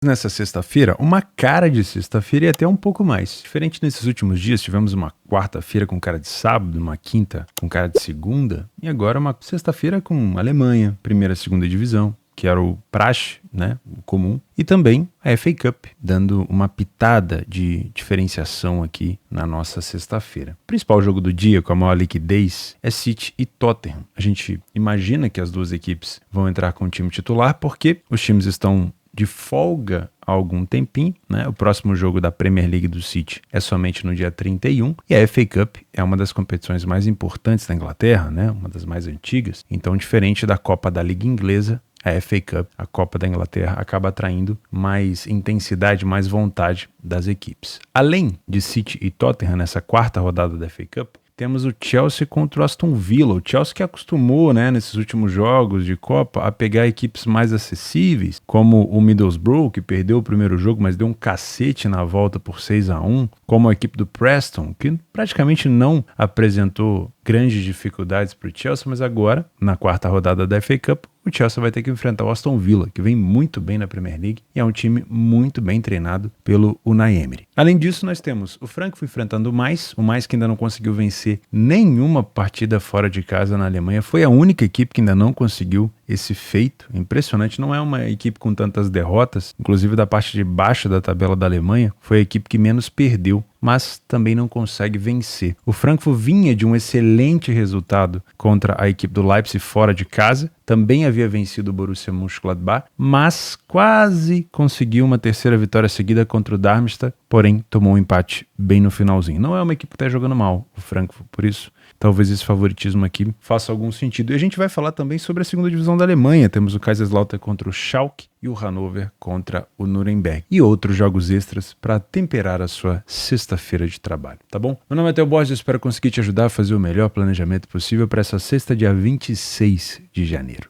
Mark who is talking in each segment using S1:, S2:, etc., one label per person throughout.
S1: Nessa sexta-feira, uma cara de sexta-feira e até um pouco mais. Diferente nesses últimos dias, tivemos uma quarta-feira com cara de sábado, uma quinta com cara de segunda, e agora uma sexta-feira com Alemanha, primeira e segunda divisão, que era o praxe, né, o comum, e também a FA Cup, dando uma pitada de diferenciação aqui na nossa sexta-feira. O principal jogo do dia, com a maior liquidez, é City e Tottenham. A gente imagina que as duas equipes vão entrar com o time titular, porque os times estão de folga há algum tempinho, né? O próximo jogo da Premier League do City é somente no dia 31, e a FA Cup é uma das competições mais importantes da Inglaterra, né? Uma das mais antigas. Então, diferente da Copa da Liga Inglesa, a FA Cup, a Copa da Inglaterra, acaba atraindo mais intensidade, mais vontade das equipes. Além de City e Tottenham nessa quarta rodada da FA Cup, temos o Chelsea contra o Aston Villa. O Chelsea que acostumou, né, nesses últimos jogos de Copa a pegar equipes mais acessíveis, como o Middlesbrough, que perdeu o primeiro jogo, mas deu um cacete na volta por 6-1, como a equipe do Preston, que praticamente não apresentou grandes dificuldades para o Chelsea, mas agora, na quarta rodada da FA Cup, o Chelsea vai ter que enfrentar o Aston Villa, que vem muito bem na Premier League e é um time muito bem treinado pelo Unai Emery. Além disso, nós temos o Frankfurt enfrentando o Mainz que ainda não conseguiu vencer nenhuma partida fora de casa na Alemanha. Foi a única equipe que ainda não conseguiu esse feito. Impressionante, não é uma equipe com tantas derrotas, inclusive da parte de baixo da tabela da Alemanha, foi a equipe que menos perdeu, mas também não consegue vencer. O Frankfurt vinha de um excelente resultado contra a equipe do Leipzig fora de casa, também havia vencido o Borussia Mönchengladbach, mas quase conseguiu uma terceira vitória seguida contra o Darmstadt, porém tomou um empate bem no finalzinho. Não é uma equipe que está jogando mal, o Frankfurt, por isso talvez esse favoritismo aqui faça algum sentido. E a gente vai falar também sobre a segunda divisão da Alemanha. Temos o Kaiserslautern contra o Schalke e o Hannover contra o Nuremberg. E outros jogos extras para temperar a sua sexta-feira de trabalho, tá bom? Meu nome é Theo Borges, eu espero conseguir te ajudar a fazer o melhor planejamento possível para essa sexta, dia 26 de janeiro.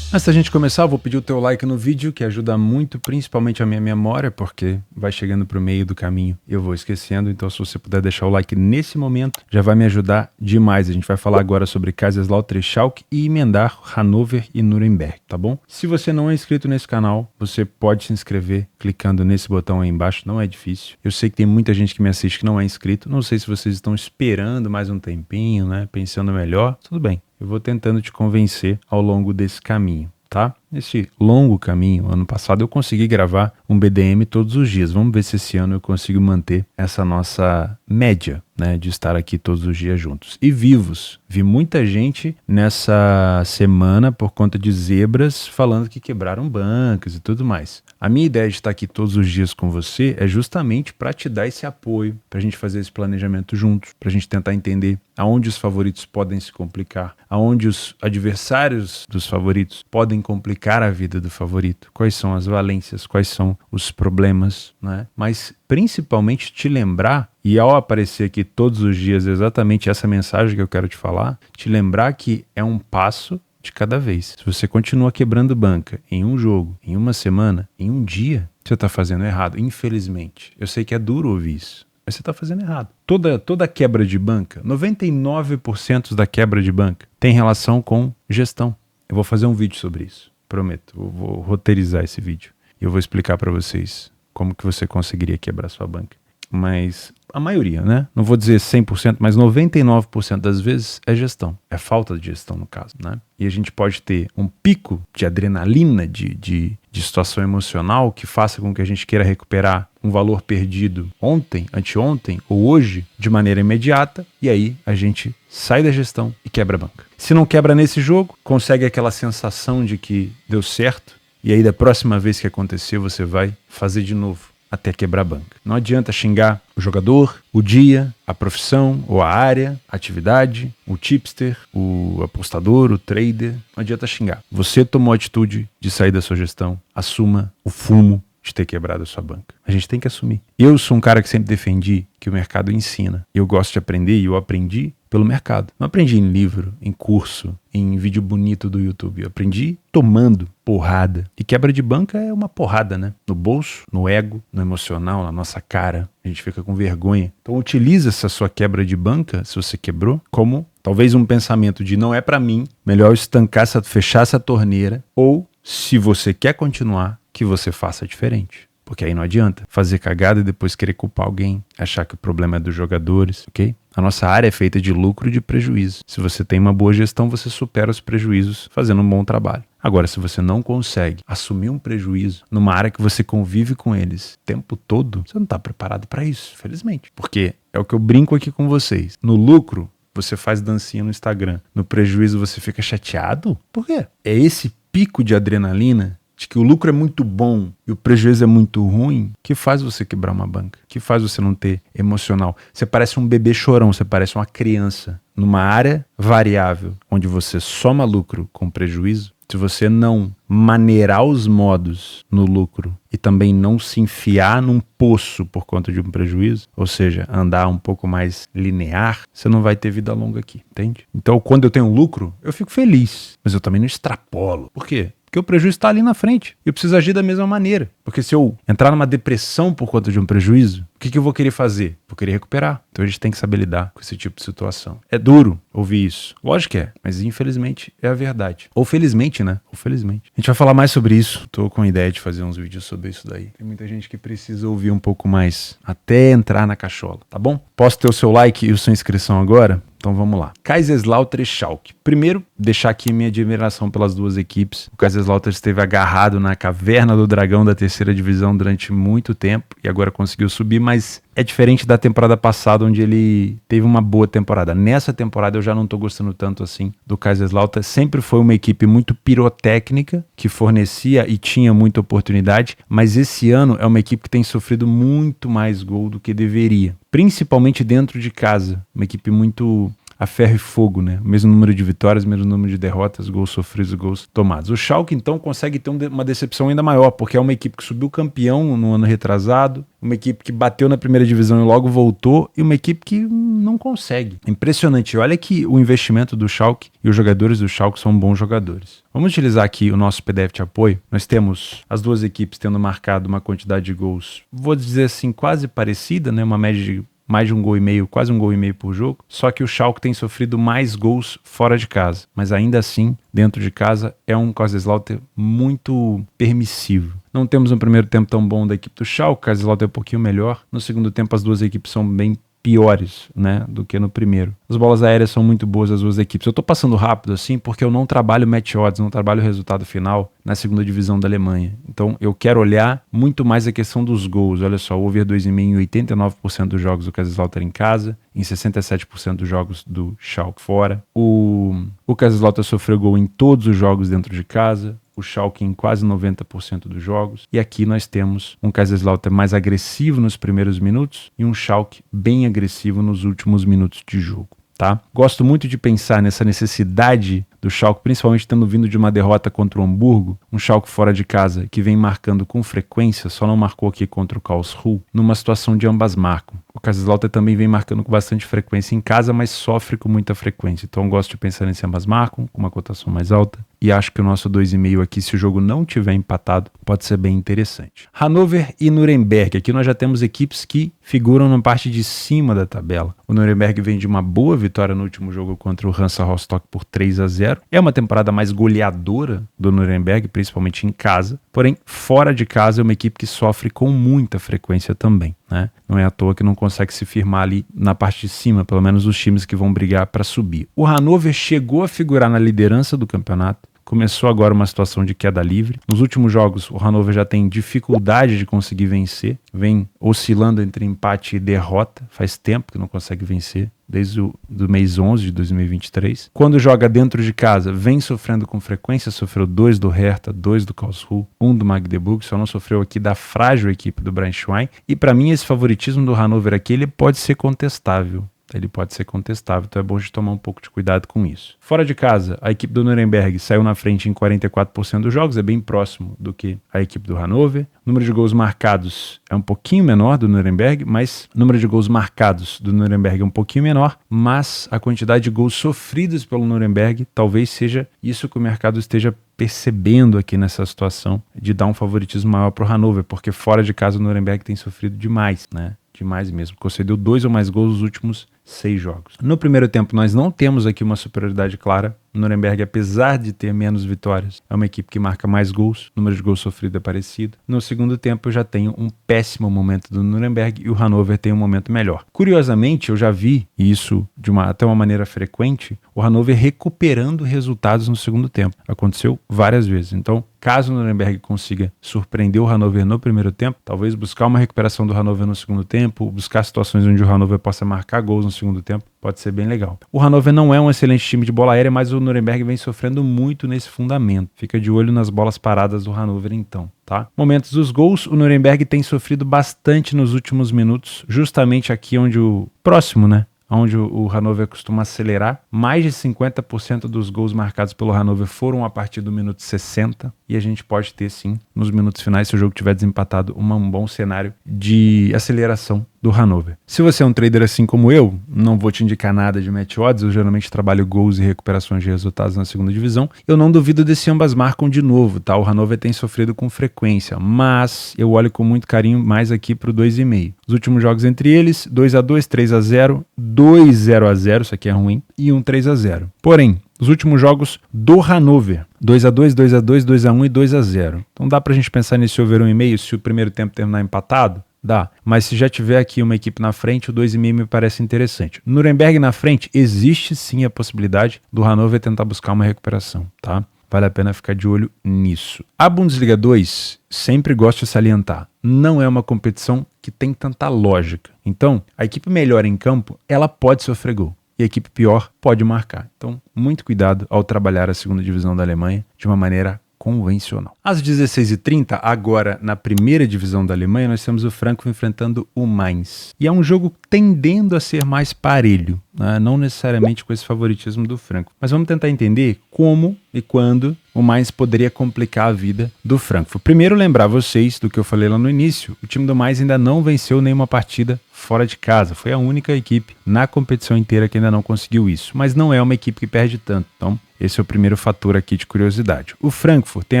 S1: Antes da gente começar, eu vou pedir o teu like no vídeo, que ajuda muito, principalmente a minha memória, porque vai chegando pro meio do caminho e eu vou esquecendo. Então, se você puder deixar o like nesse momento, já vai me ajudar demais. A gente vai falar agora sobre Kaiserslautern e Schalke e emendar Hannover e Nuremberg, tá bom? Se você não é inscrito nesse canal, você pode se inscrever clicando nesse botão aí embaixo, não é difícil. Eu sei que tem muita gente que me assiste que não é inscrito, não sei se vocês estão esperando mais um tempinho, né, pensando melhor, tudo bem. Eu vou tentando te convencer ao longo desse caminho, tá? Nesse longo caminho, ano passado eu consegui gravar um BDM todos os dias. Vamos ver se esse ano eu consigo manter essa nossa média, né, de estar aqui todos os dias juntos. E vivos. Vi muita gente nessa semana por conta de zebras falando que quebraram bancas e tudo mais. A minha ideia de estar aqui todos os dias com você é justamente para te dar esse apoio, para a gente fazer esse planejamento juntos, para a gente tentar entender aonde os favoritos podem se complicar, aonde os adversários dos favoritos podem complicar a vida do favorito, quais são as valências, quais são os problemas, né? Mas principalmente te lembrar, e ao aparecer aqui todos os dias exatamente essa mensagem que eu quero te falar, te lembrar que é um passo de cada vez. Se você continua quebrando banca em um jogo, em uma semana, em um dia, você está fazendo errado, infelizmente. Eu sei que é duro ouvir isso, mas você está fazendo errado. Toda quebra de banca, 99% da quebra de banca tem relação com gestão. Eu vou fazer um vídeo sobre isso, prometo. Eu vou roteirizar esse vídeo e eu vou explicar para vocês como que você conseguiria quebrar sua banca. Mas a maioria, né? Não vou dizer 100%, mas 99% das vezes é gestão. É falta de gestão, no caso, né? E a gente pode ter um pico de adrenalina, de situação emocional que faça com que a gente queira recuperar um valor perdido ontem, anteontem ou hoje de maneira imediata, e aí a gente sai da gestão e quebra a banca. Se não quebra nesse jogo, consegue aquela sensação de que deu certo, e aí da próxima vez que acontecer você vai fazer de novo até quebrar a banca. Não adianta xingar o jogador, o dia, a profissão ou a área, a atividade, o tipster, o apostador, o trader. Não adianta xingar. Você tomou a atitude de sair da sua gestão, assuma o fumo de ter quebrado a sua banca. A gente tem que assumir. Eu sou um cara que sempre defendi que o mercado ensina. Eu gosto de aprender e eu aprendi pelo mercado. Não aprendi em livro, em curso, em vídeo bonito do YouTube. Eu aprendi tomando porrada. E quebra de banca é uma porrada, né? No bolso, no ego, no emocional, na nossa cara. A gente fica com vergonha. Então utiliza essa sua quebra de banca, se você quebrou, como talvez um pensamento de não é pra mim, melhor eu estancar, fechar essa torneira, ou se você quer continuar, que você faça diferente. Porque aí não adianta fazer cagada e depois querer culpar alguém, achar que o problema é dos jogadores, ok? A nossa área é feita de lucro e de prejuízo. Se você tem uma boa gestão, você supera os prejuízos fazendo um bom trabalho. Agora, se você não consegue assumir um prejuízo numa área que você convive com eles o tempo todo, você não está preparado para isso, felizmente. Porque é o que eu brinco aqui com vocês. No lucro, você faz dancinha no Instagram. No prejuízo, você fica chateado? Por quê? É esse pico de adrenalina de que o lucro é muito bom e o prejuízo é muito ruim, que faz você quebrar uma banca, que faz você não ter emocional. Você parece um bebê chorão, você parece uma criança. Numa área variável, onde você soma lucro com prejuízo, se você não maneirar os modos no lucro e também não se enfiar num poço por conta de um prejuízo, ou seja, andar um pouco mais linear, você não vai ter vida longa aqui, entende? Então, quando eu tenho lucro, eu fico feliz, mas eu também não extrapolo. Por quê? Porque o prejuízo está ali na frente. E eu preciso agir da mesma maneira. Porque se eu entrar numa depressão por conta de um prejuízo, o que eu vou querer fazer? Vou querer recuperar. Então a gente tem que saber lidar com esse tipo de situação. É duro ouvir isso. Lógico que é. Mas infelizmente é a verdade. Ou felizmente, né? Ou felizmente. A gente vai falar mais sobre isso. Tô com a ideia de fazer uns vídeos sobre isso daí. Tem muita gente que precisa ouvir um pouco mais até entrar na cachola. Tá bom? Posso ter o seu like e a sua inscrição agora? Então vamos lá. Kaiserslautern e Schalke. Primeiro, deixar aqui minha admiração pelas duas equipes. O Kaiserslautern esteve agarrado na caverna do dragão da terceira divisão durante muito tempo e agora conseguiu subir, mas é diferente da temporada passada, onde ele teve uma boa temporada. Nessa temporada eu já não tô gostando tanto assim do Kaiserslautern. Sempre foi uma equipe muito pirotécnica, que fornecia e tinha muita oportunidade, mas esse ano é uma equipe que tem sofrido muito mais gol do que deveria. Principalmente dentro de casa. Uma equipe muito a ferro e fogo, né? O mesmo número de vitórias, o mesmo número de derrotas, gols sofridos e gols tomados. O Schalke, então, consegue ter uma decepção ainda maior, porque é uma equipe que subiu campeão no ano retrasado, uma equipe que bateu na primeira divisão e logo voltou, e uma equipe que não consegue. Impressionante. Olha que o investimento do Schalke e os jogadores do Schalke são bons jogadores. Vamos utilizar aqui o nosso PDF de apoio. Nós temos as duas equipes tendo marcado uma quantidade de gols, vou dizer assim, quase parecida, né? Uma média de mais de um gol e meio, quase um gol e meio por jogo. Só que o Schalke tem sofrido mais gols fora de casa. Mas ainda assim, dentro de casa, é um Kaiserslautern muito permissivo. Não temos um primeiro tempo tão bom da equipe do Schalke. O Kaiserslautern é um pouquinho melhor. No segundo tempo, as duas equipes são bem piores, né, do que no primeiro. As bolas aéreas são muito boas das duas equipes. Eu tô passando rápido assim porque eu não trabalho match odds, não trabalho o resultado final na segunda divisão da Alemanha. Então eu quero olhar muito mais a questão dos gols. Olha só, over 2,5 em 89% dos jogos do Kaiserslautern em casa, em 67% dos jogos do Schalke fora. O Kaiserslautern sofreu gol em todos os jogos dentro de casa. O Schalke em quase 90% dos jogos. E aqui nós temos um Kaiserslautern mais agressivo nos primeiros minutos e um Schalke bem agressivo nos últimos minutos de jogo. Tá? Gosto muito de pensar nessa necessidade do Schalke, principalmente tendo vindo de uma derrota contra o Hamburgo, um Schalke fora de casa que vem marcando com frequência, só não marcou aqui contra o Karlsruhe, numa situação de ambas marcam. O Kaiserslautern também vem marcando com bastante frequência em casa, mas sofre com muita frequência. Então gosto de pensar nesse ambas marcam, com uma cotação mais alta, e acho que o nosso 2,5 aqui, se o jogo não tiver empatado, pode ser bem interessante. Hannover e Nuremberg. Aqui nós já temos equipes que figuram na parte de cima da tabela. O Nuremberg vem de uma boa vitória no último jogo contra o Hansa Rostock por 3-0. É uma temporada mais goleadora do Nuremberg, principalmente em casa. Porém, fora de casa é uma equipe que sofre com muita frequência também, né? Não é à toa que não consegue se firmar ali na parte de cima, pelo menos os times que vão brigar para subir. O Hannover chegou a figurar na liderança do campeonato. Começou agora uma situação de queda livre. Nos últimos jogos, o Hannover já tem dificuldade de conseguir vencer. Vem oscilando entre empate e derrota. Faz tempo que não consegue vencer, desde o mês 11 de 2023. Quando joga dentro de casa, vem sofrendo com frequência. Sofreu 2 do Hertha, 2 do Karlsruhe, 1 do Magdeburg. Só não sofreu aqui da frágil equipe do Braunschweig. E para mim, esse favoritismo do Hannover aqui, ele pode ser contestável. Ele pode ser contestável, então é bom a gente tomar um pouco de cuidado com isso. Fora de casa, a equipe do Nuremberg saiu na frente em 44% dos jogos, é bem próximo do que a equipe do Hannover. O número de gols marcados é um pouquinho menor do Nuremberg, mas o número de gols marcados do Nuremberg é um pouquinho menor, mas a quantidade de gols sofridos pelo Nuremberg talvez seja isso que o mercado esteja percebendo aqui nessa situação de dar um favoritismo maior para o Hannover, porque fora de casa o Nuremberg tem sofrido demais, né? Demais mesmo. Concedeu 2 ou mais gols nos últimos 6 jogos. No primeiro tempo, nós não temos aqui uma superioridade clara O Nuremberg, apesar de ter menos vitórias, é uma equipe que marca mais gols, o número de gols sofrido é parecido. No segundo tempo eu já tenho um péssimo momento do Nuremberg e o Hannover tem um momento melhor. Curiosamente, eu já vi, e isso de até uma maneira frequente, o Hannover recuperando resultados no segundo tempo. Aconteceu várias vezes. Então, caso o Nuremberg consiga surpreender o Hannover no primeiro tempo, talvez buscar uma recuperação do Hannover no segundo tempo, buscar situações onde o Hannover possa marcar gols no segundo tempo, pode ser bem legal. O Hannover não é um excelente time de bola aérea, mas o Nuremberg vem sofrendo muito nesse fundamento. Fica de olho nas bolas paradas do Hannover então, tá? Momentos dos gols, o Nuremberg tem sofrido bastante nos últimos minutos, justamente aqui onde o próximo, né? Onde o Hannover costuma acelerar. Mais de 50% dos gols marcados pelo Hannover foram a partir do minuto 60, e a gente pode ter sim, nos minutos finais, se o jogo tiver desempatado, um bom cenário de aceleração do Hannover. Se você é um trader assim como eu, não vou te indicar nada de match odds, eu geralmente trabalho gols e recuperações de resultados na segunda divisão, eu não duvido desse ambas marcam de novo, tá? O Hannover tem sofrido com frequência, mas eu olho com muito carinho mais aqui pro 2,5. Os últimos jogos entre eles, 2-2, 3-0, 2-0-0, isso aqui é ruim, e 3-0. Porém, os últimos jogos do Hannover, 2-2, 2-2, 2-1 e 2-0. Então dá pra gente pensar nesse over 1,5 se o primeiro tempo terminar empatado? Dá, mas se já tiver aqui uma equipe na frente, o 2,5 me parece interessante. Nuremberg na frente, existe sim a possibilidade do Hannover tentar buscar uma recuperação, tá? Vale a pena ficar de olho nisso. A Bundesliga 2, sempre gosto de salientar, não é uma competição que tem tanta lógica. Então, a equipe melhor em campo, ela pode sofrer gol. E a equipe pior pode marcar. Então, muito cuidado ao trabalhar a segunda divisão da Alemanha de uma maneira convencional. Às 16h30, agora na primeira divisão da Alemanha, nós temos o Frankfurt enfrentando o Mainz. E é um jogo tendendo a ser mais parelho, né? Não necessariamente com esse favoritismo do Frankfurt. Mas vamos tentar entender como e quando o Mainz poderia complicar a vida do Frankfurt. Primeiro, lembrar vocês do que eu falei lá no início, o time do Mainz ainda não venceu nenhuma partida fora de casa. Foi a única equipe na competição inteira que ainda não conseguiu isso. Mas não é uma equipe que perde tanto. Então, esse é o primeiro fator aqui de curiosidade. O Frankfurt tem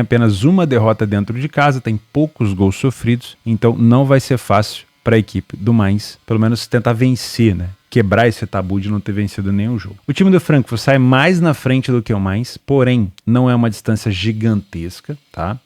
S1: apenas uma derrota dentro de casa, tem poucos gols sofridos, então não vai ser fácil para a equipe do Mainz, pelo menos tentar vencer, né? Quebrar esse tabu de não ter vencido nenhum jogo. O time do Frankfurt sai mais na frente do que o Mainz, porém não é uma distância gigantesca, tá?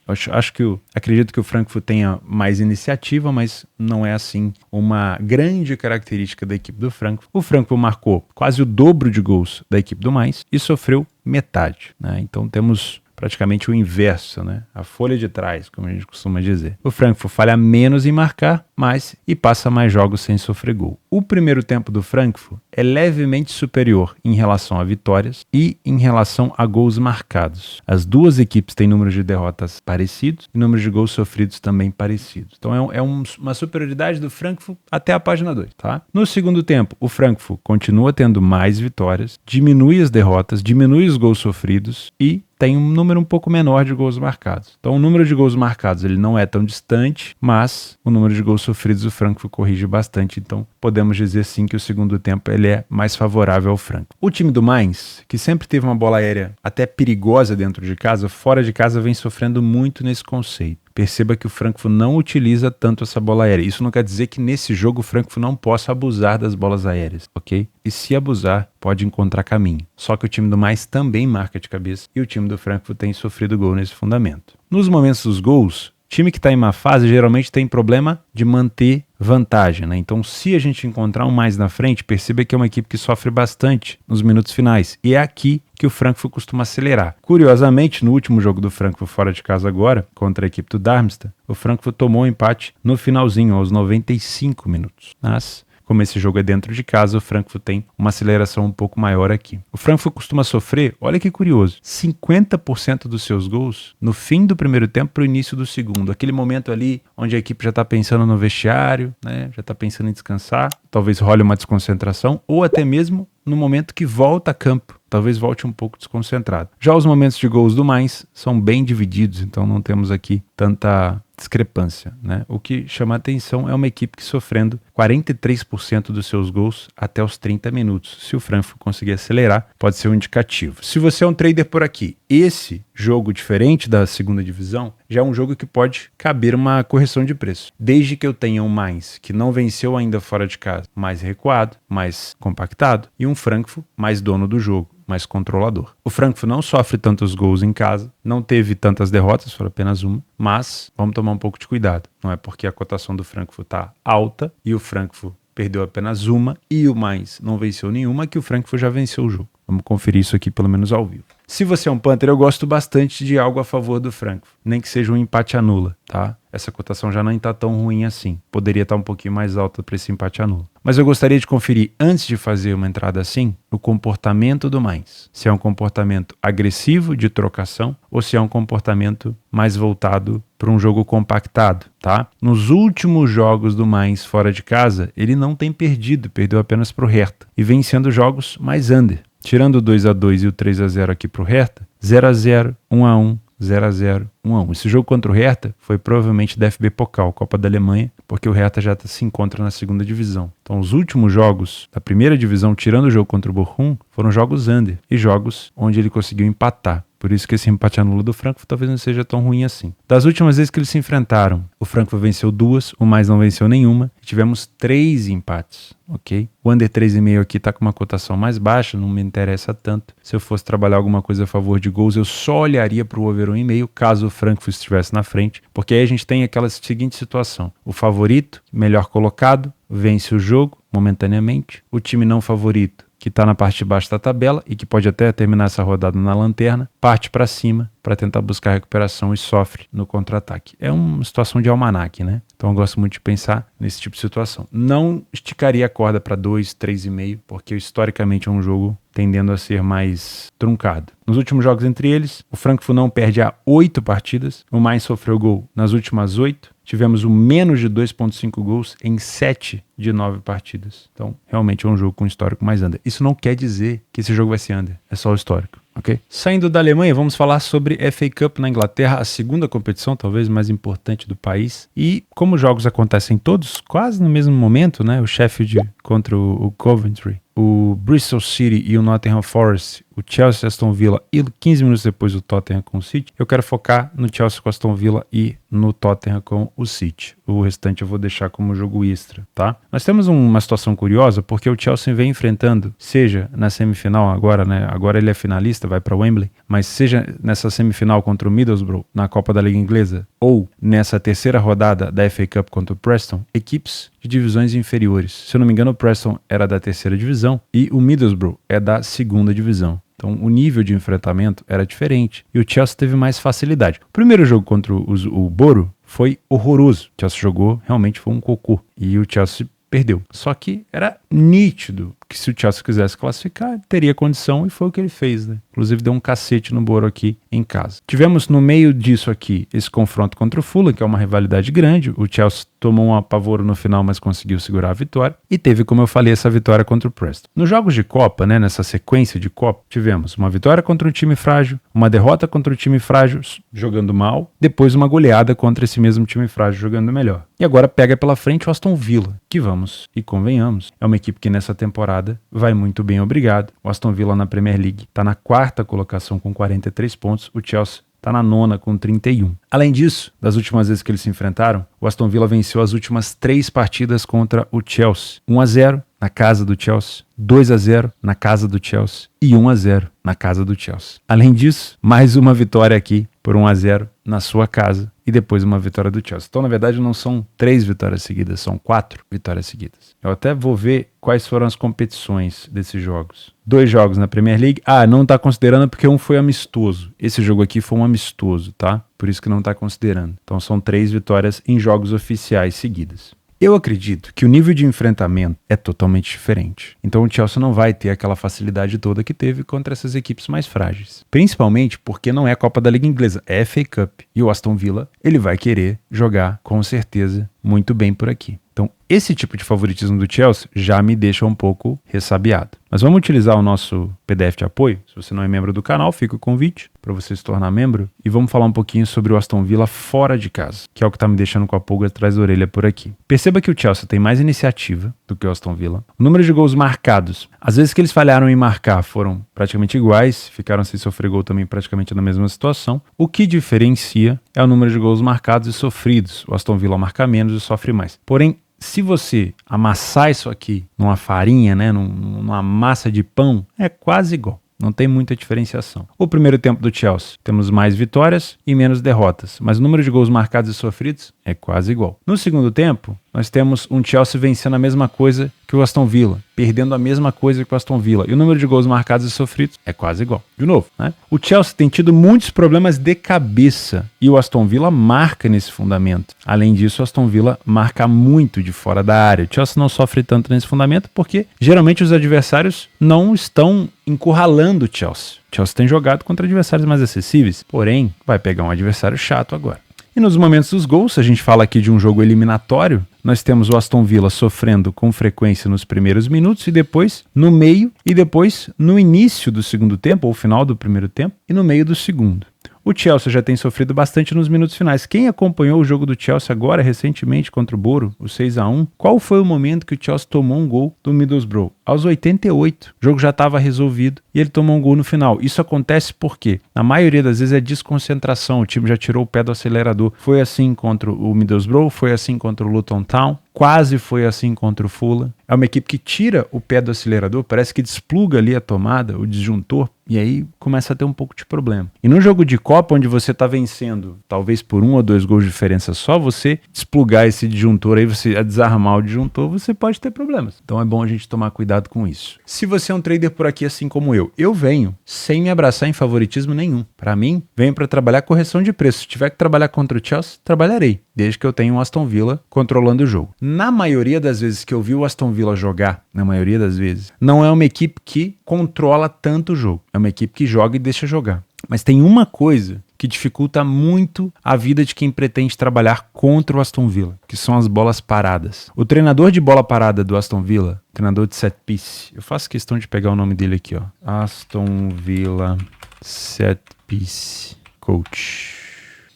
S1: Acredito que o Frankfurt tenha mais iniciativa, mas não é assim uma grande característica da equipe do Frankfurt. O Frankfurt marcou quase o dobro de gols da equipe do Mainz e sofreu metade, né? Então temos praticamente o inverso, né? A folha de trás, como a gente costuma dizer. O Frankfurt falha menos em marcar, mas e passa mais jogos sem sofrer gol. O primeiro tempo do Frankfurt é levemente superior em relação a vitórias e em relação a gols marcados. As duas equipes têm números de derrotas parecidos e números de gols sofridos também parecidos. Então é uma superioridade do Frankfurt até a página 2, tá? No segundo tempo, o Frankfurt continua tendo mais vitórias, diminui as derrotas, diminui os gols sofridos e tem um número um pouco menor de gols marcados. Então o número de gols marcados ele não é tão distante, mas o número de gols sofridos o Frankfurt corrige bastante, então podemos dizer sim que o segundo tempo ele é mais favorável ao Frankfurt. O time do Mainz, que sempre teve uma bola aérea até perigosa dentro de casa, fora de casa vem sofrendo muito nesse conceito. Perceba que o Frankfurt não utiliza tanto essa bola aérea. Isso não quer dizer que nesse jogo o Frankfurt não possa abusar das bolas aéreas, ok? E se abusar, pode encontrar caminho. Só que o time do Mainz também marca de cabeça e o time do Frankfurt tem sofrido gol nesse fundamento. Nos momentos dos gols, time que está em má fase geralmente tem problema de manter vantagem, né? Então, se a gente encontrar um mais na frente, perceba que é uma equipe que sofre bastante nos minutos finais. E é aqui que o Frankfurt costuma acelerar. Curiosamente, no último jogo do Frankfurt fora de casa agora, contra a equipe do Darmstadt, o Frankfurt tomou um empate no finalzinho, aos 95 minutos. Mas como esse jogo é dentro de casa, o Frankfurt tem uma aceleração um pouco maior aqui. O Frankfurt costuma sofrer, olha que curioso, 50% dos seus gols no fim do primeiro tempo para o início do segundo. Aquele momento ali onde a equipe já está pensando no vestiário, né? Já está pensando em descansar, talvez role uma desconcentração, ou até mesmo no momento que volta a campo. Talvez volte um pouco desconcentrado. Já os momentos de gols do Mainz são bem divididos, então não temos aqui tanta discrepância, né? O que chama a atenção é uma equipe que sofrendo 43% dos seus gols até os 30 minutos. Se o Frankfurt conseguir acelerar, pode ser um indicativo. Se você é um trader por aqui, esse jogo diferente da segunda divisão já é um jogo que pode caber uma correção de preço. Desde que eu tenha um Mainz que não venceu ainda fora de casa, mais recuado, mais compactado, e um Frankfurt mais dono do jogo, mais controlador. O Frankfurt não sofre tantos gols em casa, não teve tantas derrotas, foi apenas uma, mas vamos tomar um pouco de cuidado. Não é porque a cotação do Frankfurt está alta e o Frankfurt perdeu apenas uma e o Mainz não venceu nenhuma que o Frankfurt já venceu o jogo. Vamos conferir isso aqui pelo menos ao vivo. Se você é um Panther, eu gosto bastante de algo a favor do Frankfurt, nem que seja um empate anula, tá? Essa cotação já não está tão ruim assim. Poderia estar um pouquinho mais alta para esse empate anula. Mas eu gostaria de conferir, antes de fazer uma entrada assim, o comportamento do Mainz. Se é um comportamento agressivo de trocação ou se é um comportamento mais voltado para um jogo compactado, tá? Nos últimos jogos do Mainz fora de casa, ele não tem perdido, perdeu apenas para o Hertha. E vem sendo jogos mais under. Tirando o 2-2 e o 3-0 aqui para o Hertha, 0-0, 1-1, 0-0, 1-1. Esse jogo contra o Hertha foi provavelmente da FB Pokal, Copa da Alemanha, porque o Hertha já se encontra na segunda divisão. Então os últimos jogos da primeira divisão, tirando o jogo contra o Bochum, foram jogos under e jogos onde ele conseguiu empatar. Por isso que esse empate anula do Frankfurt talvez não seja tão ruim assim. Das últimas vezes que eles se enfrentaram, o Frankfurt venceu 2, o Mainz não venceu nenhuma. E tivemos 3 empates, ok? O under 3,5 aqui está com uma cotação mais baixa, não me interessa tanto. Se eu fosse trabalhar alguma coisa a favor de gols, eu só olharia para o over 1,5 caso o Frankfurt estivesse na frente. Porque aí a gente tem aquela seguinte situação. O favorito, melhor colocado, vence o jogo momentaneamente. O time não favorito, que está na parte de baixo da tabela e que pode até terminar essa rodada na lanterna, parte para cima para tentar buscar recuperação e sofre no contra-ataque. É uma situação de almanaque, né? Então eu gosto muito de pensar nesse tipo de situação. Não esticaria a corda para 2, 3,5, porque historicamente é um jogo tendendo a ser mais truncado. Nos últimos jogos entre eles, o Frankfurt não perde há 8 partidas, o Mainz sofreu gol nas últimas 8, tivemos o menos de 2,5 gols em 7 de 9 partidas. Então, realmente é um jogo com histórico mais under. Isso não quer dizer que esse jogo vai ser under, é só o histórico. Okay? Saindo da Alemanha, vamos falar sobre FA Cup na Inglaterra, a segunda competição, talvez mais importante do país. E como os jogos acontecem todos quase no mesmo momento, né? O Sheffield contra o Coventry, o Bristol City e o Nottingham Forest, o Chelsea, Aston Villa e 15 minutos depois o Tottenham com o City. Eu quero focar no Chelsea com o Aston Villa e no Tottenham com o City. O restante eu vou deixar como jogo extra, tá? Nós temos uma situação curiosa porque o Chelsea vem enfrentando, seja na semifinal agora, né? Agora ele é finalista, vai para Wembley, mas seja nessa semifinal contra o Middlesbrough na Copa da Liga Inglesa ou nessa terceira rodada da FA Cup contra o Preston, equipes de divisões inferiores. Se eu não me engano, o Preston era da terceira divisão e o Middlesbrough é da segunda divisão. Então o nível de enfrentamento era diferente e o Chelsea teve mais facilidade. O primeiro jogo contra o Boro foi horroroso. O Chelsea jogou, realmente foi um cocô e o Chelsea perdeu. Só que era nítido que se o Chelsea quisesse classificar, teria condição e foi o que ele fez, né? Inclusive deu um cacete no Boro aqui em casa. Tivemos no meio disso aqui esse confronto contra o Fulham, que é uma rivalidade grande. O Chelsea tomou um apavoro no final, mas conseguiu segurar a vitória. E teve, como eu falei, essa vitória contra o Preston. Nos jogos de Copa, né, nessa sequência de Copa, tivemos uma vitória contra um time frágil, uma derrota contra um time frágil jogando mal, depois uma goleada contra esse mesmo time frágil jogando melhor. E agora pega pela frente o Aston Villa, que vamos e convenhamos, é uma equipe que nessa temporada vai muito bem, obrigado. O Aston Villa na Premier League está na 4ª colocação com 43 pontos, o Chelsea está na 9ª com 31. Além disso, das últimas vezes que eles se enfrentaram, o Aston Villa venceu as últimas 3 partidas contra o Chelsea. 1-0 na casa do Chelsea, 2-0 na casa do Chelsea e 1-0 na casa do Chelsea. Além disso, mais uma vitória aqui por 1-0 na sua casa e depois uma vitória do Chelsea. Então, na verdade, não são 3 vitórias seguidas, são 4 vitórias seguidas. Eu até vou ver quais foram as competições desses jogos. 2 jogos na Premier League. Não está considerando porque um foi amistoso. Esse jogo aqui foi um amistoso, tá? Por isso que não está considerando. Então, são 3 vitórias em jogos oficiais seguidas. Eu acredito que o nível de enfrentamento é totalmente diferente. Então o Chelsea não vai ter aquela facilidade toda que teve contra essas equipes mais frágeis. Principalmente porque não é a Copa da Liga Inglesa, é FA Cup. E o Aston Villa, ele vai querer jogar com certeza muito bem por aqui. Então esse tipo de favoritismo do Chelsea já me deixa um pouco ressabiado. Mas vamos utilizar o nosso PDF de apoio. Se você não é membro do canal, fica o convite para você se tornar membro. E vamos falar um pouquinho sobre o Aston Villa fora de casa, que é o que está me deixando com a pulga atrás da orelha por aqui. Perceba que o Chelsea tem mais iniciativa do que o Aston Villa. O número de gols marcados, às vezes que eles falharam em marcar, foram praticamente iguais, ficaram sem sofrer gol também praticamente na mesma situação. O que diferencia é o número de gols marcados e sofridos. O Aston Villa marca menos e sofre mais. Porém, se você amassar isso aqui numa farinha, né, numa massa de pão, é quase igual. Não tem muita diferenciação. O primeiro tempo do Chelsea, temos mais vitórias e menos derrotas, mas o número de gols marcados e sofridos é quase igual. No segundo tempo, nós temos um Chelsea vencendo a mesma coisa que o Aston Villa, perdendo a mesma coisa que o Aston Villa. E o número de gols marcados e sofridos é quase igual. De novo, né? O Chelsea tem tido muitos problemas de cabeça e o Aston Villa marca nesse fundamento. Além disso, o Aston Villa marca muito de fora da área. O Chelsea não sofre tanto nesse fundamento porque geralmente os adversários não estão encurralando o Chelsea. O Chelsea tem jogado contra adversários mais acessíveis, porém vai pegar um adversário chato agora. E nos momentos dos gols, se a gente fala aqui de um jogo eliminatório, nós temos o Aston Villa sofrendo com frequência nos primeiros minutos e depois no meio e depois no início do segundo tempo, ou final do primeiro tempo, e no meio do segundo. O Chelsea já tem sofrido bastante nos minutos finais. Quem acompanhou o jogo do Chelsea agora recentemente contra o Boro, o 6-1, qual foi o momento que o Chelsea tomou um gol do Middlesbrough? Aos 88. O jogo já estava resolvido e ele tomou um gol no final. Isso acontece porque, na maioria das vezes, é desconcentração. O time já tirou o pé do acelerador. Foi assim contra o Middlesbrough, foi assim contra o Luton Town, quase foi assim contra o Fulham. É uma equipe que tira o pé do acelerador, parece que despluga ali a tomada, o disjuntor, e aí começa a ter um pouco de problema. E no jogo de Copa, onde você está vencendo, talvez por 1 ou 2 gols de diferença só, você desplugar esse disjuntor aí, você desarmar o disjuntor, você pode ter problemas. Então é bom a gente tomar cuidado com isso. Se você é um trader por aqui assim como eu venho sem me abraçar em favoritismo nenhum. Para mim, venho para trabalhar correção de preço. Se tiver que trabalhar contra o Chelsea, trabalharei, desde que eu tenha um Aston Villa controlando o jogo. Na maioria das vezes que eu vi o Aston Villa jogar, na maioria das vezes, não é uma equipe que controla tanto o jogo. É uma equipe que joga e deixa jogar. Mas tem uma coisa que dificulta muito a vida de quem pretende trabalhar contra o Aston Villa, que são as bolas paradas. O treinador de bola parada do Aston Villa, treinador de set piece, eu faço questão de pegar o nome dele aqui, ó. Aston Villa Set Piece Coach.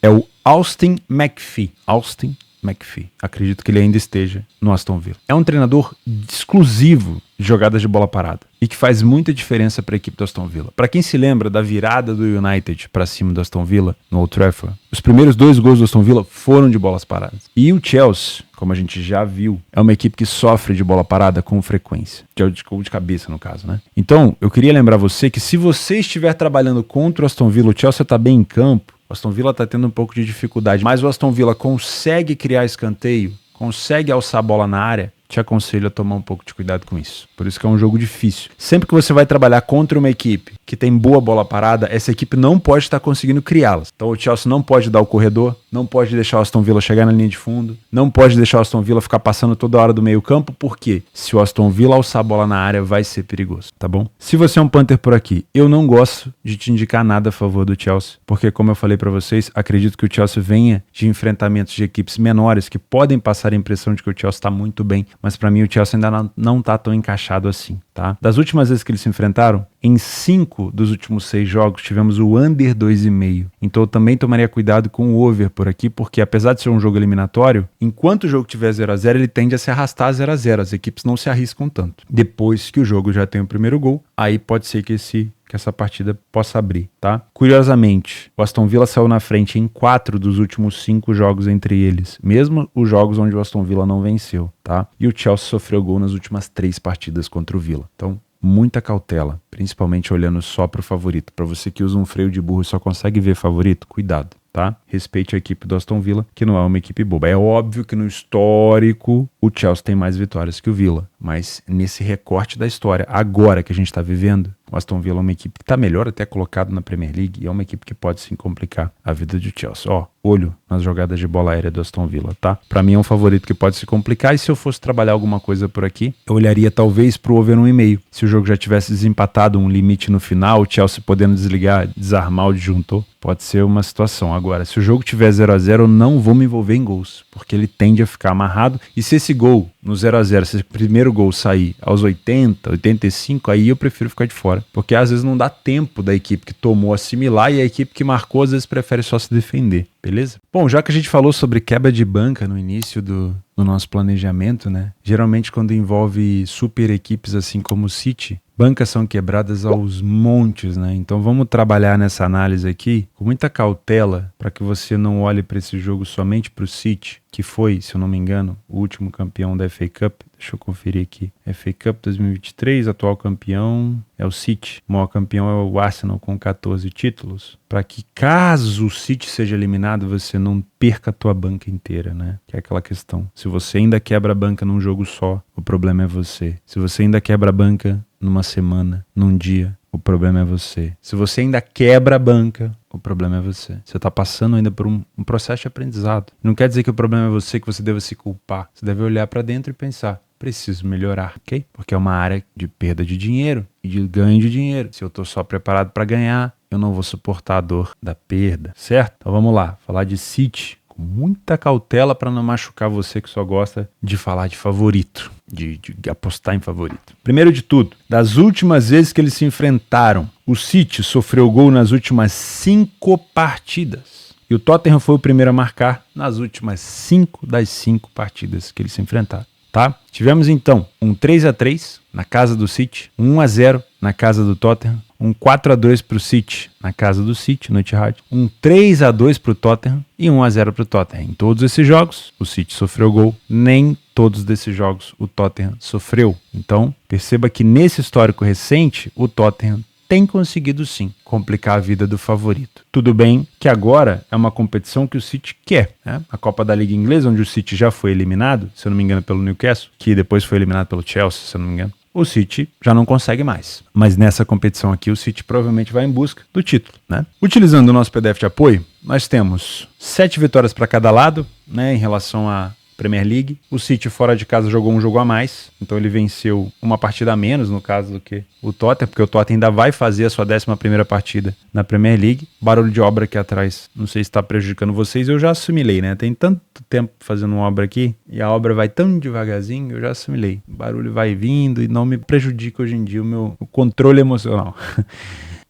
S1: É o Austin McPhee. Austin McPhee. Acredito que ele ainda esteja no Aston Villa. É um treinador exclusivo de jogadas de bola parada e que faz muita diferença para a equipe do Aston Villa. Para quem se lembra da virada do United para cima do Aston Villa no Old Trafford, os primeiros 2 gols do Aston Villa foram de bolas paradas. E o Chelsea, como a gente já viu, é uma equipe que sofre de bola parada com frequência. De cabeça, no caso, né? Então, eu queria lembrar você que se você estiver trabalhando contra o Aston Villa, o Chelsea está bem em campo, o Aston Villa está tendo um pouco de dificuldade, mas o Aston Villa consegue criar escanteio, consegue alçar a bola na área, te aconselho a tomar um pouco de cuidado com isso. Por isso que é um jogo difícil. Sempre que você vai trabalhar contra uma equipe que tem boa bola parada, essa equipe não pode estar conseguindo criá-las. Então o Chelsea não pode dar o corredor, não pode deixar o Aston Villa chegar na linha de fundo, não pode deixar o Aston Villa ficar passando toda hora do meio campo, porque se o Aston Villa alçar a bola na área, vai ser perigoso, tá bom? Se você é um Panther por aqui, eu não gosto de te indicar nada a favor do Chelsea, porque como eu falei pra vocês, acredito que o Chelsea venha de enfrentamentos de equipes menores que podem passar a impressão de que o Chelsea está muito bem, mas pra mim o Chelsea ainda não tá tão encaixado assim, tá? Das últimas vezes que eles se enfrentaram, em 5 dos últimos 6 jogos tivemos o under 2,5. Então eu também tomaria cuidado com o over por aqui, porque apesar de ser um jogo eliminatório, enquanto o jogo tiver 0-0, ele tende a se arrastar a 0-0. As equipes não se arriscam tanto. Depois que o jogo já tem o primeiro gol, aí pode ser que essa partida possa abrir, tá? Curiosamente, o Aston Villa saiu na frente em 4 dos últimos 5 jogos entre eles, mesmo os jogos onde o Aston Villa não venceu, tá? E o Chelsea sofreu gol nas últimas 3 partidas contra o Villa. Então, muita cautela, principalmente olhando só para o favorito. Para você que usa um freio de burro e só consegue ver favorito, cuidado, tá? Respeite a equipe do Aston Villa, que não é uma equipe boba. É óbvio que no histórico o Chelsea tem mais vitórias que o Villa, mas nesse recorte da história, agora que a gente está vivendo, o Aston Villa é uma equipe que está melhor até colocado na Premier League e é uma equipe que pode sim complicar a vida do Chelsea. Ó, olho nas jogadas de bola aérea do Aston Villa, tá? Para mim é um favorito que pode se complicar e se eu fosse trabalhar alguma coisa por aqui, eu olharia talvez pro over 1,5. Se o jogo já tivesse desempatado, um limite no final, o Chelsea podendo desarmar o disjuntor, pode ser uma situação. Agora, se o jogo tiver 0-0, eu não vou me envolver em gols, porque ele tende a ficar amarrado. E se esse gol, no 0-0, se esse primeiro gol sair aos 80, 85, aí eu prefiro ficar de fora. Porque às vezes não dá tempo da equipe que tomou assimilar e a equipe que marcou às vezes prefere só se defender. Beleza? Bom, já que a gente falou sobre quebra de banca no início do nosso planejamento, né? Geralmente quando envolve super equipes assim como o City, Bancas são quebradas aos montes, né? Então vamos trabalhar nessa análise aqui com muita cautela para que você não olhe para esse jogo somente para o City, que foi, se eu não me engano, o último campeão da FA Cup. Deixa eu conferir aqui. FA Cup 2023, atual campeão é o City. O maior campeão é o Arsenal com 14 títulos. Para que caso o City seja eliminado, você não perca a tua banca inteira, né? Que é aquela questão. Se você ainda quebra a banca num jogo só, o problema é você. Se você ainda quebra a banca numa semana, num dia, o problema é você. Se você ainda quebra a banca, o problema é você. Você está passando ainda por um processo de aprendizado. Não quer dizer que o problema é você, que você deva se culpar. Você deve olhar para dentro e pensar: preciso melhorar, ok? Porque é uma área de perda de dinheiro e de ganho de dinheiro. Se eu estou só preparado para ganhar, eu não vou suportar a dor da perda, certo? Então vamos lá, falar de City com muita cautela para não machucar você que só gosta de falar de favorito, de apostar em favorito. Primeiro de tudo, das últimas vezes que eles se enfrentaram, o City sofreu gol nas últimas 5 partidas. E o Tottenham foi o primeiro a marcar nas últimas 5 das 5 partidas que eles se enfrentaram. Tá? Tivemos então um 3-3 na casa do City, um 1-0 na casa do Tottenham, um 4-2 para o City na casa do City, no Etihad, um 3-2 para o Tottenham e 1-0 para o Tottenham. Em todos esses jogos, o City sofreu gol, nem todos desses jogos o Tottenham sofreu. Então, perceba que nesse histórico recente, o Tottenham tem conseguido sim complicar a vida do favorito. Tudo bem que agora é uma competição que o City quer, né? A Copa da Liga Inglesa, onde o City já foi eliminado, se eu não me engano pelo Newcastle, que depois foi eliminado pelo Chelsea, se eu não me engano, o City já não consegue mais. Mas nessa competição aqui, o City provavelmente vai em busca do título, né? Utilizando o nosso PDF de apoio, nós temos 7 vitórias para cada lado, né, em relação à Premier League. O City fora de casa jogou um jogo a mais, então ele venceu uma partida a menos, no caso, do que o Tottenham, porque o Tottenham ainda vai fazer a sua 11ª partida na Premier League. Barulho de obra aqui atrás, não sei se está prejudicando vocês, eu já assimilei, né? Tem tanto tempo fazendo uma obra aqui, e a obra vai tão devagarzinho, eu já assimilei. O barulho vai vindo e não me prejudica hoje em dia o meu controle emocional.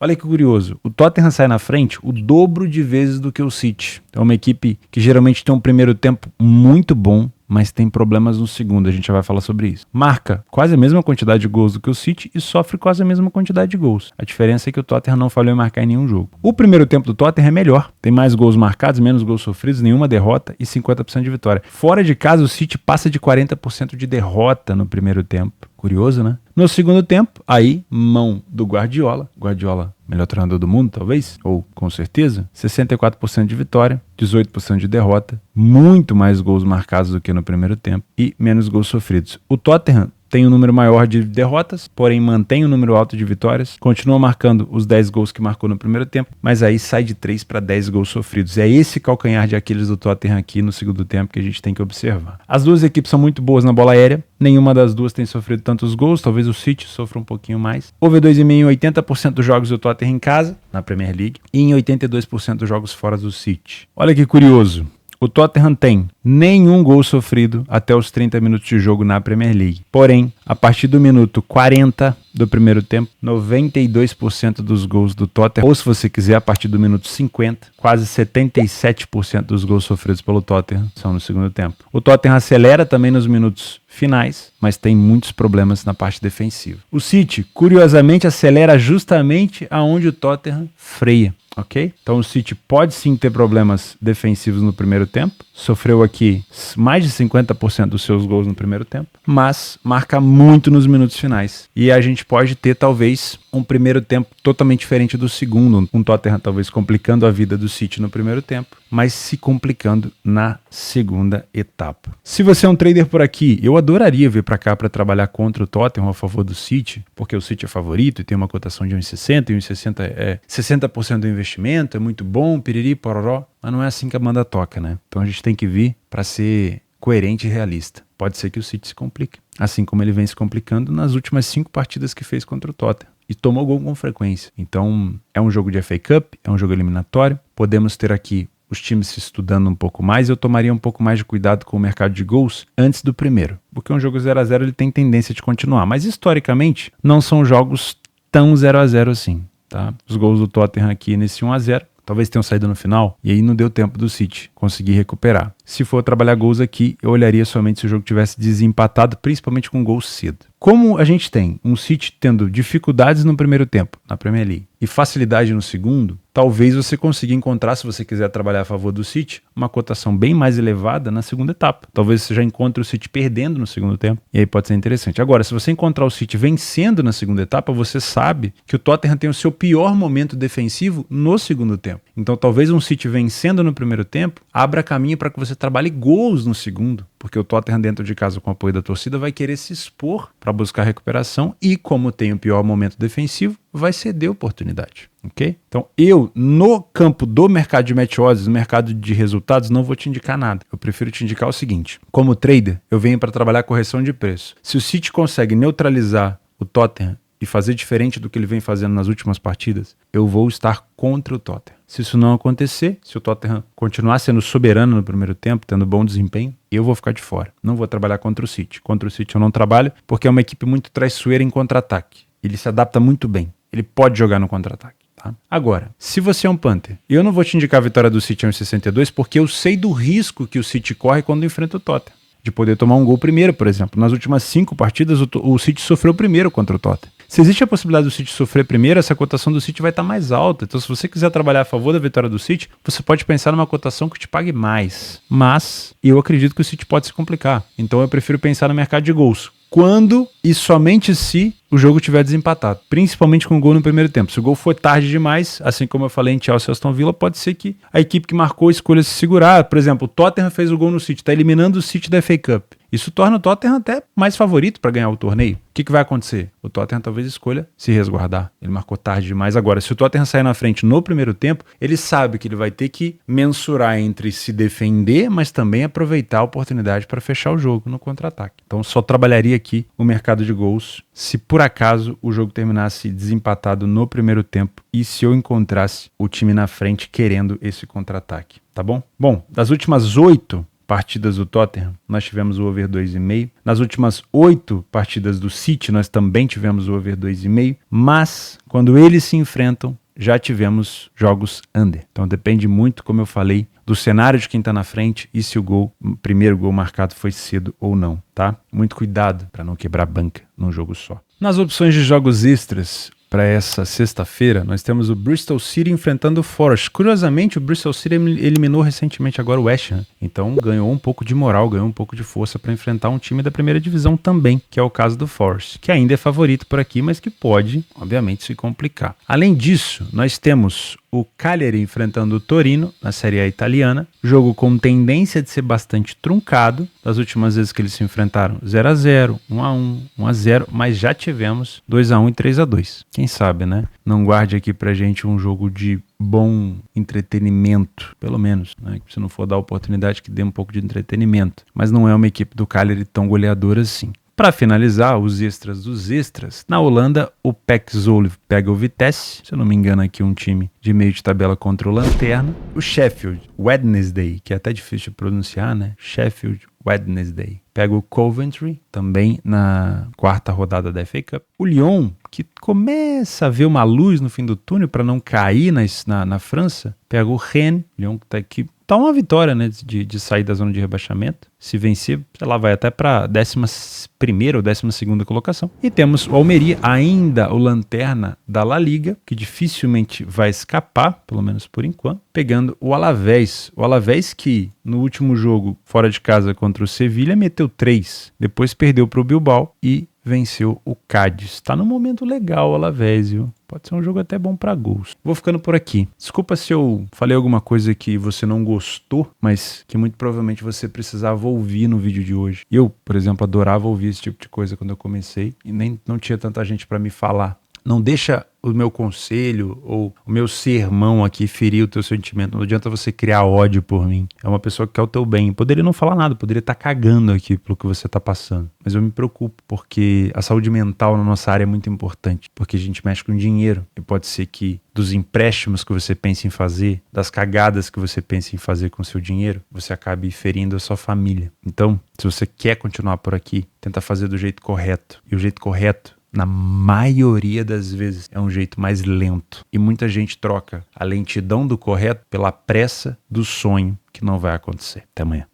S1: Olha que curioso, o Tottenham sai na frente o dobro de vezes do que o City. É uma equipe que geralmente tem um primeiro tempo muito bom, mas tem problemas no segundo, a gente já vai falar sobre isso. Marca quase a mesma quantidade de gols do que o City e sofre quase a mesma quantidade de gols. A diferença é que o Tottenham não falhou em marcar em nenhum jogo. O primeiro tempo do Tottenham é melhor, tem mais gols marcados, menos gols sofridos, nenhuma derrota e 50% de vitória. Fora de casa, o City passa de 40% de derrota no primeiro tempo. Curioso, né? No segundo tempo, aí, mão do Guardiola. Guardiola, melhor treinador do mundo, talvez, ou com certeza, 64% de vitória, 18% de derrota, muito mais gols marcados do que no primeiro tempo e menos gols sofridos. O Tottenham tem um número maior de derrotas, porém mantém um número alto de vitórias, continua marcando os 10 gols que marcou no primeiro tempo, mas aí sai de 3 para 10 gols sofridos. É esse calcanhar de Aquiles do Tottenham aqui no segundo tempo que a gente tem que observar. As duas equipes são muito boas na bola aérea, nenhuma das duas tem sofrido tantos gols, talvez o City sofra um pouquinho mais. Over 2,5 em 80% dos jogos do Tottenham em casa, na Premier League, e em 82% dos jogos fora do City. Olha que curioso. O Tottenham tem nenhum gol sofrido até os 30 minutos de jogo na Premier League. Porém, a partir do minuto 40 do primeiro tempo, 92% dos gols do Tottenham, ou se você quiser, a partir do minuto 50, quase 77% dos gols sofridos pelo Tottenham são no segundo tempo. O Tottenham acelera também nos minutos finais, mas tem muitos problemas na parte defensiva. O City, curiosamente, acelera justamente aonde o Tottenham freia. Ok? Então o City pode sim ter problemas defensivos no primeiro tempo, sofreu aqui mais de 50% dos seus gols no primeiro tempo, mas marca muito nos minutos finais. E a gente pode ter talvez um primeiro tempo totalmente diferente do segundo, um Tottenham talvez complicando a vida do City no primeiro tempo, mas se complicando na segunda etapa. Se você é um trader por aqui, eu adoraria vir para cá para trabalhar contra o Tottenham a favor do City, porque o City é favorito e tem uma cotação de 1,60, e 1,60 é 60% do investimento, é muito bom, piriri, pororó, mas não é assim que a banda toca, né? Então a gente tem que vir para ser coerente e realista. Pode ser que o City se complique, assim como ele vem se complicando nas últimas 5 partidas que fez contra o Tottenham. E tomou gol com frequência. Então é um jogo de FA Cup, é um jogo eliminatório, podemos ter aqui os times se estudando um pouco mais. Eu tomaria um pouco mais de cuidado com o mercado de gols antes do primeiro, porque um jogo 0-0 ele tem tendência de continuar, mas historicamente não são jogos tão 0-0 assim, tá? Os gols do Tottenham aqui nesse 1-0 talvez tenham saído no final, e aí não deu tempo do City conseguir recuperar. se for trabalhar gols aqui, eu olharia somente se o jogo tivesse desempatado, principalmente com gols cedo. Como a gente tem um City tendo dificuldades no primeiro tempo, na Premier League, e facilidade no segundo, talvez você consiga encontrar, se você quiser trabalhar a favor do City, uma cotação bem mais elevada na segunda etapa. Talvez você já encontre o City perdendo no segundo tempo, e aí pode ser interessante. Agora, se você encontrar o City vencendo na segunda etapa, você sabe que o Tottenham tem o seu pior momento defensivo no segundo tempo. Então, talvez um City vencendo no primeiro tempo abra caminho para que você trabalhe gols no segundo, porque o Tottenham dentro de casa com o apoio da torcida vai querer se expor para buscar recuperação e, como tem o pior momento defensivo, vai ceder oportunidade, ok? Então, eu, no campo do mercado de match odds, no mercado de resultados, não vou te indicar nada. Eu prefiro te indicar o seguinte: como trader, eu venho para trabalhar correção de preço. Se o City consegue neutralizar o Tottenham e fazer diferente do que ele vem fazendo nas últimas partidas, eu vou estar contra o Tottenham. Se isso não acontecer, se o Tottenham continuar sendo soberano no primeiro tempo, tendo bom desempenho, eu vou ficar de fora. Não vou trabalhar contra o City. Contra o City eu não trabalho, porque é uma equipe muito traiçoeira em contra-ataque. Ele se adapta muito bem. Ele pode jogar no contra-ataque. Tá? Agora, se você é um punter, eu não vou te indicar a vitória do City em 1,62 porque eu sei do risco que o City corre quando enfrenta o Tottenham. De poder tomar um gol primeiro, por exemplo. Nas últimas 5 partidas, o City sofreu primeiro contra o Tottenham. Se existe a possibilidade do City sofrer primeiro, essa cotação do City vai estar mais alta. Então, se você quiser trabalhar a favor da vitória do City, você pode pensar numa cotação que te pague mais. Mas eu acredito que o City pode se complicar. Então, eu prefiro pensar no mercado de gols. Quando e somente se o jogo tiver desempatado, principalmente com o gol no primeiro tempo. Se o gol for tarde demais, assim como eu falei em Chelsea e Aston Villa, pode ser que a equipe que marcou escolha se segurar. Por exemplo, o Tottenham fez o gol no City, está eliminando o City da FA Cup. Isso torna o Tottenham até mais favorito para ganhar o torneio. O que vai acontecer? O Tottenham talvez escolha se resguardar. Ele marcou tarde demais. Agora, se o Tottenham sair na frente no primeiro tempo, ele sabe que ele vai ter que mensurar entre se defender, mas também aproveitar a oportunidade para fechar o jogo no contra-ataque. Então, só trabalharia aqui o mercado de gols se por acaso o jogo terminasse desempatado no primeiro tempo e se eu encontrasse o time na frente querendo esse contra-ataque. Tá bom? Bom, das últimas 8 partidas do Tottenham, nós tivemos o over 2,5. Nas últimas 8 partidas do City, nós também tivemos o over 2,5. Mas, quando eles se enfrentam, já tivemos jogos under. Então, depende muito, como eu falei, do cenário de quem está na frente e se o primeiro gol marcado foi cedo ou não, tá? Muito cuidado para não quebrar banca num jogo só. Nas opções de jogos extras, para essa sexta-feira, nós temos o Bristol City enfrentando o Forest. Curiosamente, o Bristol City eliminou recentemente agora o West Ham. Então ganhou um pouco de moral, ganhou um pouco de força para enfrentar um time da primeira divisão também, que é o caso do Forest, que ainda é favorito por aqui, mas que pode, obviamente, se complicar. Além disso, nós temos o Cagliari enfrentando o Torino na Série A italiana, jogo com tendência de ser bastante truncado. Das últimas vezes que eles se enfrentaram, 0-0, 1-1, 1-0, mas já tivemos 2-1 e 3-2. Quem sabe, né? Não guarde aqui pra gente um jogo de bom entretenimento, pelo menos, né? Se não for dar oportunidade, que dê um pouco de entretenimento. Mas não é uma equipe do Cagliari tão goleadora assim. Para finalizar, os extras dos extras, na Holanda, o PEC Zwolle pega o Vitesse, se eu não me engano aqui um time de meio de tabela contra o Lanterna. O Sheffield Wednesday, que é até difícil de pronunciar, né? Sheffield Wednesday, pega o Coventry, também na 4ª rodada da FA Cup. O Lyon, que começa a ver uma luz no fim do túnel para não cair na França, pega o Rennes, Lyon que está aqui. Tá uma vitória, né, de sair da zona de rebaixamento. Se vencer, sei lá, vai até para 11ª ou 12ª colocação. E temos o Almeria, ainda o lanterna da La Liga, que dificilmente vai escapar, pelo menos por enquanto, pegando o Alavés. O Alavés que no último jogo fora de casa contra o Sevilha meteu 3, depois perdeu para o Bilbao e venceu o Cádiz. Tá num momento legal o Alavés, viu? Pode ser um jogo até bom para gols. Vou ficando por aqui. Desculpa se eu falei alguma coisa que você não gostou, mas que muito provavelmente você precisava ouvir no vídeo de hoje. Eu, por exemplo, adorava ouvir esse tipo de coisa quando eu comecei e nem não tinha tanta gente para me falar. Não deixa o meu conselho ou o meu sermão aqui ferir o teu sentimento. Não adianta você criar ódio por mim. É uma pessoa que quer o teu bem. Poderia não falar nada, poderia estar cagando aqui pelo que você está passando. Mas eu me preocupo, porque a saúde mental na nossa área é muito importante. Porque a gente mexe com dinheiro. E pode ser que dos empréstimos que você pensa em fazer, das cagadas que você pensa em fazer com o seu dinheiro, você acabe ferindo a sua família. Então, se você quer continuar por aqui, tenta fazer do jeito correto. E o jeito correto, na maioria das vezes, é um jeito mais lento. E muita gente troca a lentidão do correto pela pressa do sonho. que não vai acontecer. Até amanhã.